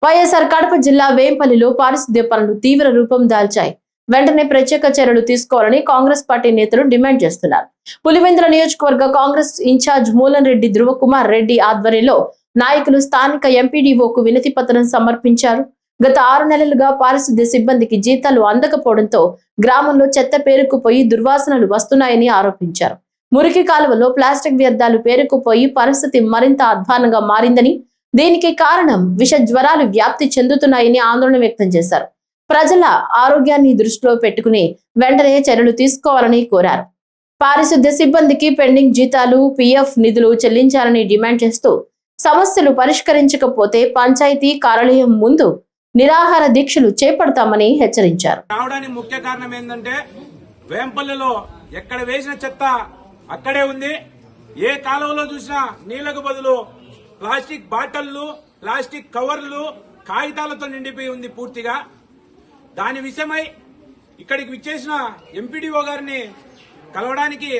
వైఎస్ఆర్ కడప జిల్లా వేంపల్లిలో పారిశుద్ధ్య పనులు తీవ్ర రూపం దాల్చాయి. వెంటనే ప్రత్యేక చర్యలు తీసుకోవాలని కాంగ్రెస్ పార్టీ నేతలు డిమాండ్ చేస్తున్నారు. పులివెందుల నియోజకవర్గ కాంగ్రెస్ ఇన్ఛార్జ్ మూలన్ రెడ్డి ధృవకుమార్ రెడ్డి ఆధ్వర్యంలో నాయకులు స్థానిక ఎంపీడీఓకు వినతి పత్రం సమర్పించారు. గత 6 నెలలుగా పారిశుద్ధ్య సిబ్బందికి జీతాలు అందకపోవడంతో గ్రామంలో చెత్త పేరుకుపోయి దుర్వాసనలు వస్తున్నాయని ఆరోపించారు. మురికి కాలువలో ప్లాస్టిక్ వ్యర్థాలు పేరుకుపోయి పరిస్థితి మరింత అధ్వానంగా మారిందని, దీనికి కారణం విష జ్వరాలు వ్యాప్తి చెందుతున్నాయని ఆందోళన వ్యక్తం చేశారు. ప్రజల ఆరోగ్యాన్ని దృష్టిలో పెట్టుకుని వెంటనే చర్యలు తీసుకోవాలని కోరారు. పారిశుద్ధ్య సిబ్బందికి పెండింగ్ జీతాలు, పిఎఫ్ నిధులు చెల్లించాలని డిమాండ్ చేస్తూ సమస్యలు పరిష్కరించకపోతే పంచాయతీ కార్యాలయం ముందు నిరాహార దీక్షలు చేపడతామని హెచ్చరించారు. రావడానికి ముఖ్య కారణం ఏంటంటే వేంపల్లిలో ఎక్కడ వేసిన చెత్త అక్కడే ఉంది. ఏ కాలువలో చూసినా నీళ్లకు బదులు ప్లాస్టిక్ బాటిళ్లు, ప్లాస్టిక్ కవర్లు, కాగితాలతో నిండిపోయి ఉంది పూర్తిగా. దాని విషయమై ఇక్కడికి విచ్చేసిన ఎంపీడీఓ గారిని కలవడానికి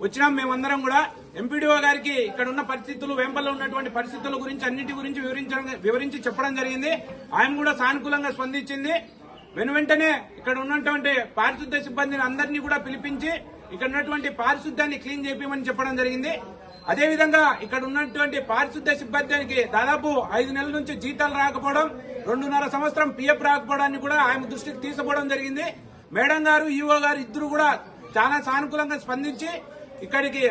వచ్చినాం. మేమందరం కూడా ఎంపీడీఓ గారికి ఇక్కడ ఉన్న పరిస్థితులు, వేంపల్లో ఉన్నటువంటి పరిస్థితుల గురించి అన్నిటి గురించి వివరించి చెప్పడం జరిగింది. ఆయన కూడా సానుకూలంగా స్పందించింది. వెనువెంటనే ఇక్కడ ఉన్నటువంటి పారిశుద్ధ్య సిబ్బందిని అందరినీ కూడా పిలిపించి ఇక్కడ ఉన్నటువంటి పారిశుద్ధ్యాన్ని క్లీన్ చేయించమని చెప్పడం జరిగింది. అదేవిధంగా ఇక్కడ ఉన్నటువంటి పారిశుద్ధ్య సిబ్బందికి దాదాపు 5 నెలల నుంచి జీతాలు రాకపోవడం, 2.5 సంవత్సరం పిఎఫ్ రాకపోవడాన్ని కూడా ఆయన దృష్టికి తీసుకుపోవడం జరిగింది. మేడం గారు, ఈఓ గారు ఇద్దరు కూడా చాలా సానుకూలంగా స్పందించి ఇక్కడికి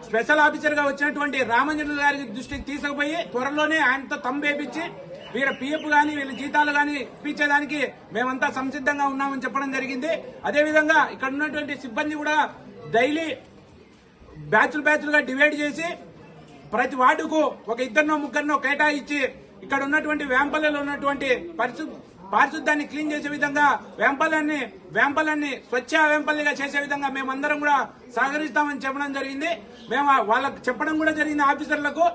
స్పెషల్ ఆఫీసర్ గా వచ్చినటువంటి రామంజన్ గారి దృష్టికి తీసుకుపోయి త్వరలోనే ఆయనతో తంబేపించి వీళ్ళ పిఎఫ్ గాని వీళ్ళ జీతాలు గాని ఇప్పించేదానికి మేమంతా సంసిద్ధంగా ఉన్నామని చెప్పడం జరిగింది. అదేవిధంగా ఇక్కడ ఉన్నటువంటి సిబ్బంది కూడా డైలీ బ్యాచ్లుగా డివైడ్ చేసి ప్రతి వార్డుకు ఒక 2-3 కేటాయించి ఇక్కడ ఉన్నటువంటి వేంపల్లిలో ఉన్నటువంటి పారిశుద్ధ్యాన్ని క్లీన్ చేసే విధంగా వేంపల్లిని స్వచ్ఛ వేంపల్లిగా చేసే విధంగా మేమందరం కూడా సహకరిస్తామని చెప్పడం జరిగింది. మేము వాళ్ళకు చెప్పడం కూడా జరిగింది ఆఫీసర్లకు.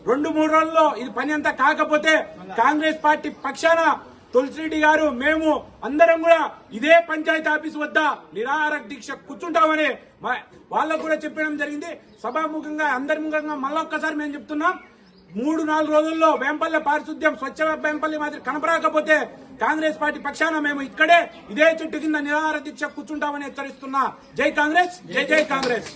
2-3 రోజుల్లో ఇది పని అంతా కాకపోతే కాంగ్రెస్ పార్టీ పక్షాన తులసిరెడ్డి గారు, మేము అందరం కూడా ఇదే పంచాయతీ ఆఫీసు వద్ద నిరాహార దీక్ష కూర్చుంటామని వాళ్ళకు కూడా చెప్పడం జరిగింది. సభాముఖంగా అందరి ముఖంగా మళ్ళొక్కసారి మేము చెప్తున్నాం, 3-4 రోజుల్లో వేంపల్లి పారిశుద్ధ్యం స్వచ్ఛ వేంపల్లి మాదిరి కనపడకపోతే కాంగ్రెస్ పార్టీ పక్షాన మేము ఇక్కడే ఇదే చెట్టు కింద నిరాహార దీక్ష కూర్చుంటామని హెచ్చరిస్తున్నా. జై కాంగ్రెస్, జై జై కాంగ్రెస్.